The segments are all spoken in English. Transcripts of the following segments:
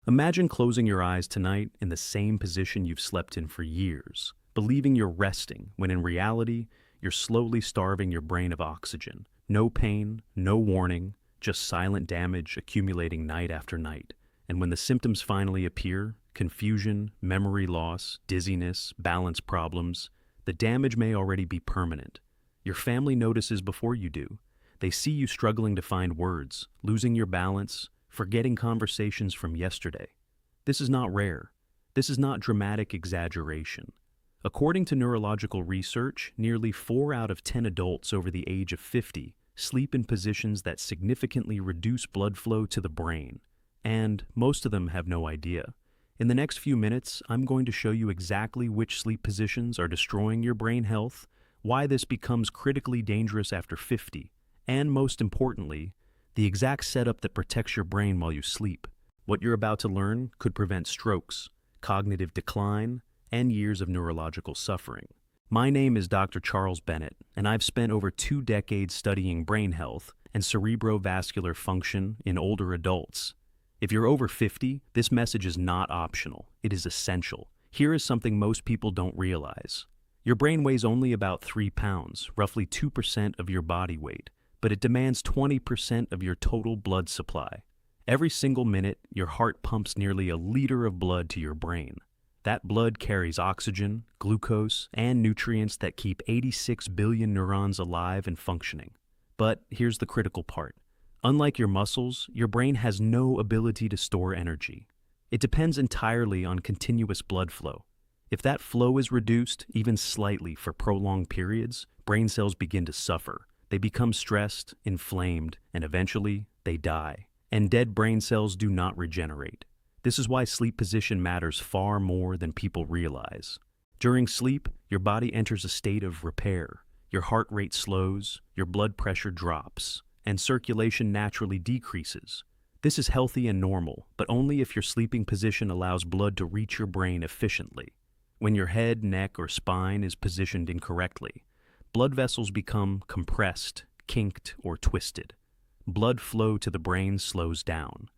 Imagine closing your eyes tonight in the same position you've slept in for years, believing you're resting when in reality, you're slowly starving your brain of oxygen. No pain, no warning, just silent damage accumulating night after night. And when the symptoms finally appear, confusion, memory loss, dizziness, balance problems, the damage may already be permanent. Your family notices before you do. They see you struggling to find words, losing your balance, forgetting conversations from yesterday. This is not rare. This is not dramatic exaggeration. According to neurological research, nearly 4 out of 10 adults over the age of 50 sleep in positions that significantly reduce blood flow to the brain, and most of them have no idea. In the next few minutes, I'm going to show you exactly which sleep positions are destroying your brain health, why this becomes critically dangerous after 50, and most importantly, the exact setup that protects your brain while you sleep. What you're about to learn could prevent strokes, cognitive decline, and years of neurological suffering. My name is Dr. Charles Bennett, and I've spent over 2 decades studying brain health and cerebrovascular function in older adults. If you're over 50, this message is not optional. It is essential. Here is something most people don't realize. Your brain weighs only about 3 pounds, roughly 2% of your body weight, but it demands 20% of your total blood supply. Every single minute, your heart pumps nearly 1 liter of blood to your brain. That blood carries oxygen, glucose, and nutrients that keep 86 billion neurons alive and functioning. But here's the critical part. Unlike your muscles, your brain has no ability to store energy. It depends entirely on continuous blood flow. If that flow is reduced, even slightly for prolonged periods, brain cells begin to suffer. They become stressed, inflamed, and eventually, they die. And dead brain cells do not regenerate. This is why sleep position matters far more than people realize. During sleep, your body enters a state of repair. Your heart rate slows, your blood pressure drops, and circulation naturally decreases. This is healthy and normal, but only if your sleeping position allows blood to reach your brain efficiently. When your head, neck, or spine is positioned incorrectly, blood vessels become compressed, kinked, or twisted. Blood flow to the brain slows down.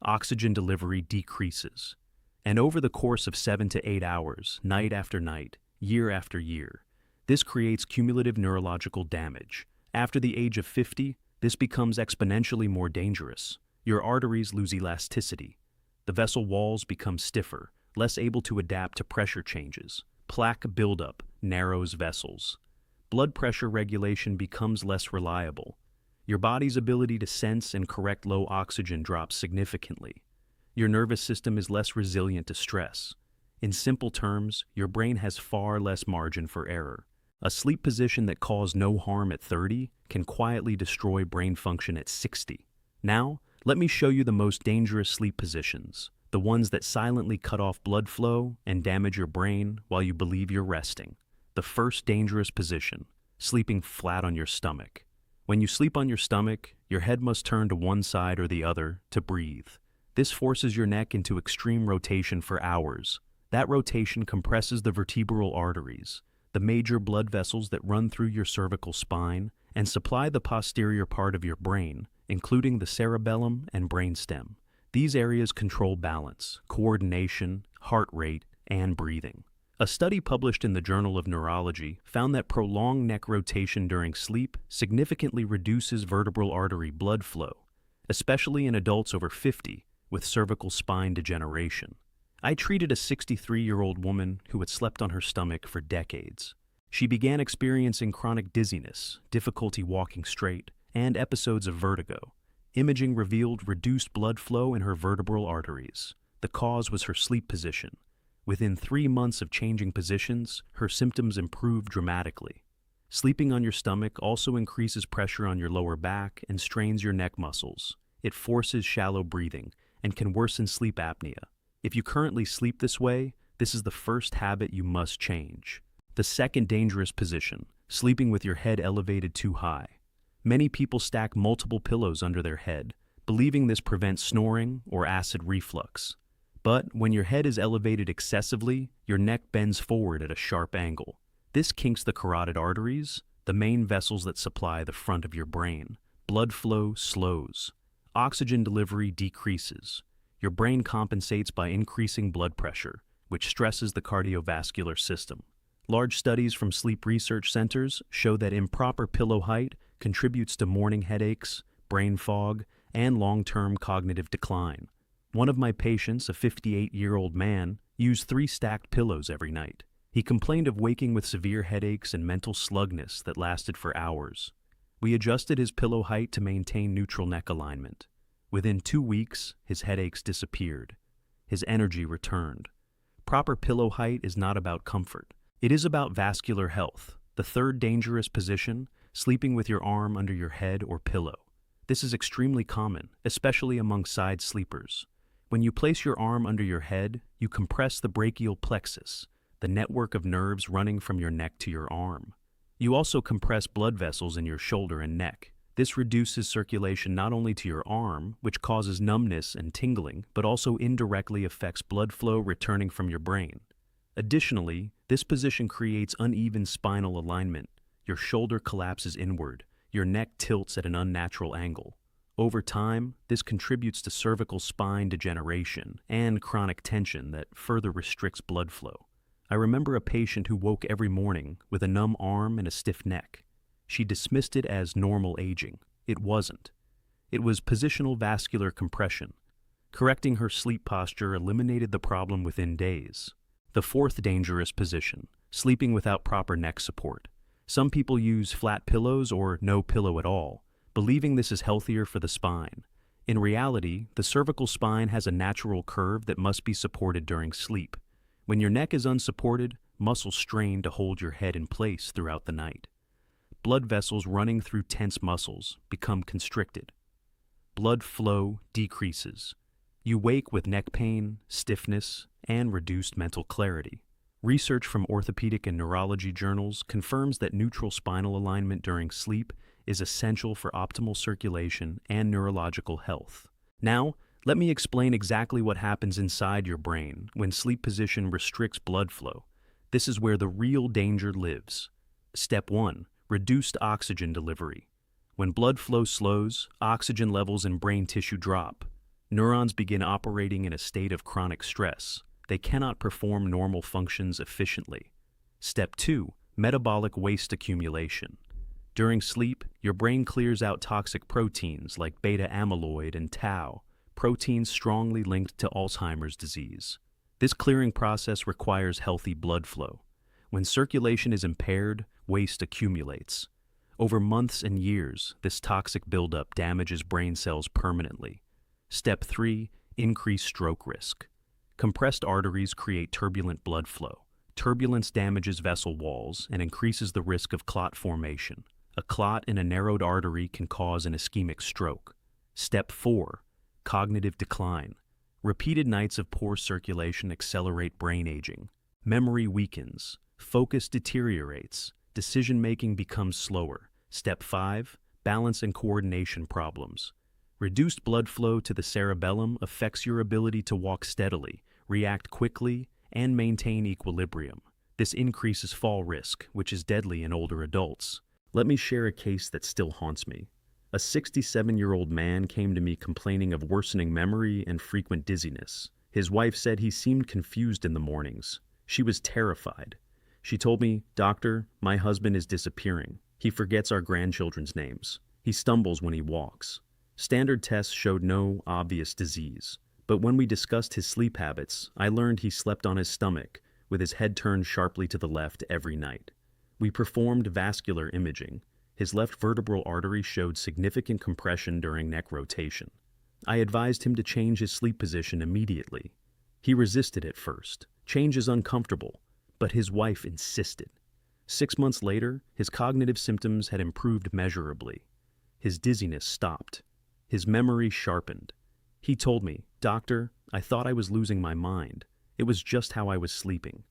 Oxygen delivery decreases. And over the course of 7 to 8 hours, night after night, year after year, this creates cumulative neurological damage. After the age of 50, this becomes exponentially more dangerous. Your arteries lose elasticity. The vessel walls become stiffer, less able to adapt to pressure changes. Plaque buildup narrows vessels. Blood pressure regulation becomes less reliable. Your body's ability to sense and correct low oxygen drops significantly. Your nervous system is less resilient to stress. In simple terms, your brain has far less margin for error. A sleep position that caused no harm at 30 can quietly destroy brain function at 60. Now, let me show you the most dangerous sleep positions, the ones that silently cut off blood flow and damage your brain while you believe you're resting. The first dangerous position, sleeping flat on your stomach. When you sleep on your stomach, your head must turn to one side or the other to breathe. This forces your neck into extreme rotation for hours. That rotation compresses the vertebral arteries, the major blood vessels that run through your cervical spine and supply the posterior part of your brain, including the cerebellum and brainstem. These areas control balance, coordination, heart rate, and breathing. A study published in the Journal of Neurology found that prolonged neck rotation during sleep significantly reduces vertebral artery blood flow, especially in adults over 50 with cervical spine degeneration. I treated a 63-year-old woman who had slept on her stomach for decades. She began experiencing chronic dizziness, difficulty walking straight, and episodes of vertigo. Imaging revealed reduced blood flow in her vertebral arteries. The cause was her sleep position. Within 3 months of changing positions, her symptoms improved dramatically. Sleeping on your stomach also increases pressure on your lower back and strains your neck muscles. It forces shallow breathing and can worsen sleep apnea. If you currently sleep this way, this is the first habit you must change. The second dangerous position, sleeping with your head elevated too high. Many people stack multiple pillows under their head, believing this prevents snoring or acid reflux. But when your head is elevated excessively, your neck bends forward at a sharp angle. This kinks the carotid arteries, the main vessels that supply the front of your brain. Blood flow slows. Oxygen delivery decreases. Your brain compensates by increasing blood pressure, which stresses the cardiovascular system. Large studies from sleep research centers show that improper pillow height contributes to morning headaches, brain fog, and long-term cognitive decline. One of my patients, a 58-year-old man, used 3 stacked pillows every night. He complained of waking with severe headaches and mental slugness that lasted for hours. We adjusted his pillow height to maintain neutral neck alignment. Within 2 weeks, his headaches disappeared. His energy returned. Proper pillow height is not about comfort. It is about vascular health. The third dangerous position, sleeping with your arm under your head or pillow. This is extremely common, especially among side sleepers. When you place your arm under your head, you compress the brachial plexus, the network of nerves running from your neck to your arm. You also compress blood vessels in your shoulder and neck. This reduces circulation not only to your arm, which causes numbness and tingling, but also indirectly affects blood flow returning from your brain. Additionally, this position creates uneven spinal alignment. Your shoulder collapses inward, your neck tilts at an unnatural angle. Over time, this contributes to cervical spine degeneration and chronic tension that further restricts blood flow. I remember a patient who woke every morning with a numb arm and a stiff neck. She dismissed it as normal aging. It wasn't. It was positional vascular compression. Correcting her sleep posture eliminated the problem within days. The fourth dangerous position, sleeping without proper neck support. Some people use flat pillows or no pillow at all, believing this is healthier for the spine. In reality, the cervical spine has a natural curve that must be supported during sleep. When your neck is unsupported, muscles strain to hold your head in place throughout the night. Blood vessels running through tense muscles become constricted. Blood flow decreases. You wake with neck pain, stiffness, and reduced mental clarity. Research from orthopedic and neurology journals confirms that neutral spinal alignment during sleep is essential for optimal circulation and neurological health. Now, let me explain exactly what happens inside your brain when sleep position restricts blood flow. This is where the real danger lives. Step 1. Reduced oxygen delivery. When blood flow slows, oxygen levels in brain tissue drop. Neurons begin operating in a state of chronic stress. They cannot perform normal functions efficiently. Step 2. Metabolic waste accumulation. During sleep, your brain clears out toxic proteins like beta amyloid and tau, proteins strongly linked to Alzheimer's disease. This clearing process requires healthy blood flow. When circulation is impaired, waste accumulates. Over months and years, this toxic buildup damages brain cells permanently. Step 3. Increased stroke risk. Compressed arteries create turbulent blood flow. Turbulence damages vessel walls and increases the risk of clot formation. A clot in a narrowed artery can cause an ischemic stroke. Step 4. Cognitive decline. Repeated nights of poor circulation accelerate brain aging. Memory weakens. Focus deteriorates. Decision-making becomes slower. Step 5. Balance and coordination problems. Reduced blood flow to the cerebellum affects your ability to walk steadily, react quickly, and maintain equilibrium. This increases fall risk, which is deadly in older adults. Let me share a case that still haunts me. A 67-year-old man came to me complaining of worsening memory and frequent dizziness. His wife said he seemed confused in the mornings. She was terrified. She told me, "Doctor, my husband is disappearing. He forgets our grandchildren's names. He stumbles when he walks." Standard tests showed no obvious disease. But when we discussed his sleep habits, I learned he slept on his stomach, with his head turned sharply to the left every night. We performed vascular imaging. His left vertebral artery showed significant compression during neck rotation. I advised him to change his sleep position immediately. He resisted at first. Change is uncomfortable, but his wife insisted. 6 months later, his cognitive symptoms had improved measurably. His dizziness stopped. His memory sharpened. He told me, "Doctor, I thought I was losing my mind. It was just how I was sleeping."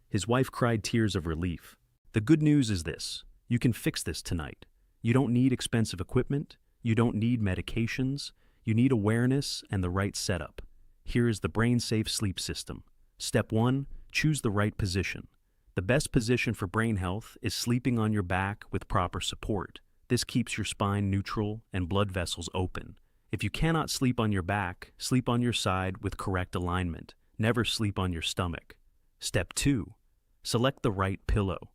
His wife cried tears of relief. The good news is this: you can fix this tonight. You don't need expensive equipment. You don't need medications. You need awareness and the right setup. Here is the brain-safe sleep system. Step 1, choose the right position. The best position for brain health is sleeping on your back with proper support. This keeps your spine neutral and blood vessels open. If you cannot sleep on your back, sleep on your side with correct alignment. Never sleep on your stomach. Step 2. Select the right pillow.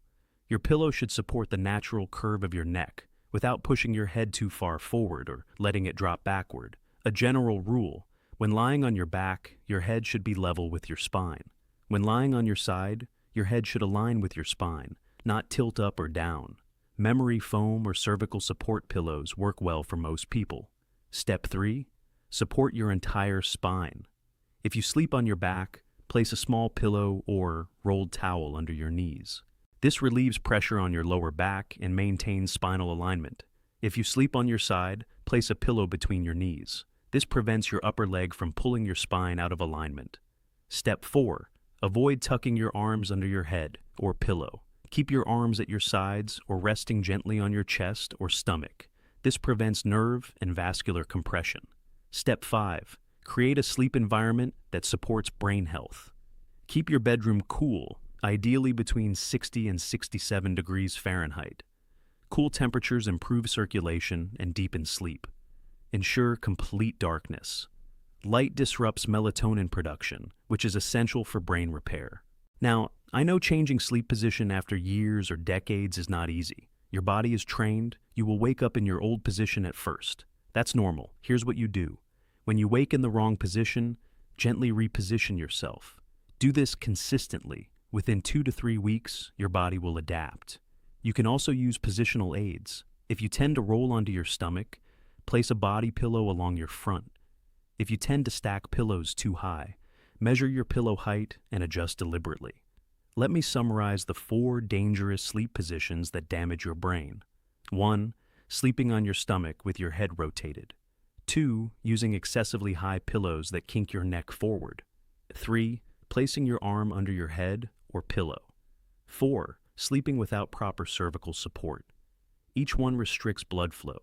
Your pillow should support the natural curve of your neck without pushing your head too far forward or letting it drop backward. A general rule: when lying on your back, your head should be level with your spine. When lying on your side, your head should align with your spine, not tilt up or down. Memory foam or cervical support pillows work well for most people. Step 3. Support your entire spine. If you sleep on your back, place a small pillow or rolled towel under your knees. This relieves pressure on your lower back and maintains spinal alignment. If you sleep on your side, place a pillow between your knees. This prevents your upper leg from pulling your spine out of alignment. Step 4. Avoid tucking your arms under your head or pillow. Keep your arms at your sides or resting gently on your chest or stomach. This prevents nerve and vascular compression. Step 5. Create a sleep environment that supports brain health. Keep your bedroom cool, ideally between 60 and 67 degrees Fahrenheit. Cool temperatures improve circulation and deepen sleep. Ensure complete darkness. Light disrupts melatonin production, which is essential for brain repair. Now, I know changing sleep position after years or decades is not easy. Your body is trained. You will wake up in your old position at first. That's normal. Here's what you do. When you wake in the wrong position, gently reposition yourself. Do this consistently. Within 2 to 3 weeks, your body will adapt. You can also use positional aids. If you tend to roll onto your stomach, place a body pillow along your front. If you tend to stack pillows too high, measure your pillow height and adjust deliberately. Let me summarize the 4 dangerous sleep positions that damage your brain. 1. Sleeping on your stomach with your head rotated. 2. Using excessively high pillows that kink your neck forward. 3. Placing your arm under your head or pillow. 4. Sleeping without proper cervical support. Each one restricts blood flow.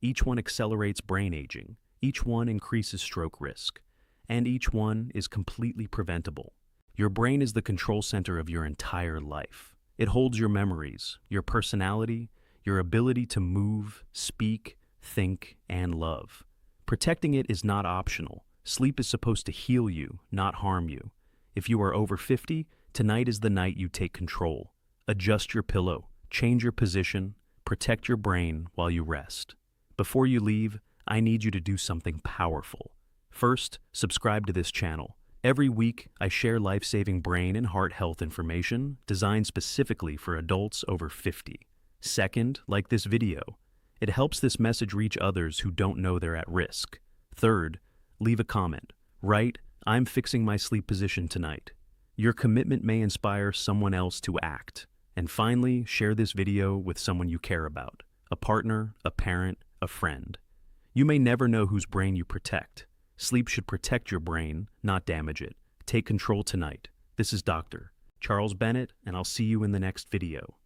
Each one accelerates brain aging. Each one increases stroke risk. And each one is completely preventable. Your brain is the control center of your entire life. It holds your memories, your personality, your ability to move, speak, think, and love. Protecting it is not optional. Sleep is supposed to heal you, not harm you. If you are over 50, tonight is the night you take control. Adjust your pillow, change your position, protect your brain while you rest. Before you leave, I need you to do something powerful. First, subscribe to this channel. Every week, I share life-saving brain and heart health information designed specifically for adults over 50. Second, like this video. It helps this message reach others who don't know they're at risk. Third, leave a comment. Write, "I'm fixing my sleep position tonight." Your commitment may inspire someone else to act. And finally, share this video with someone you care about. A partner, a parent, a friend. You may never know whose brain you protect. Sleep should protect your brain, not damage it. Take control tonight. This is Dr. Charles Bennett, and I'll see you in the next video.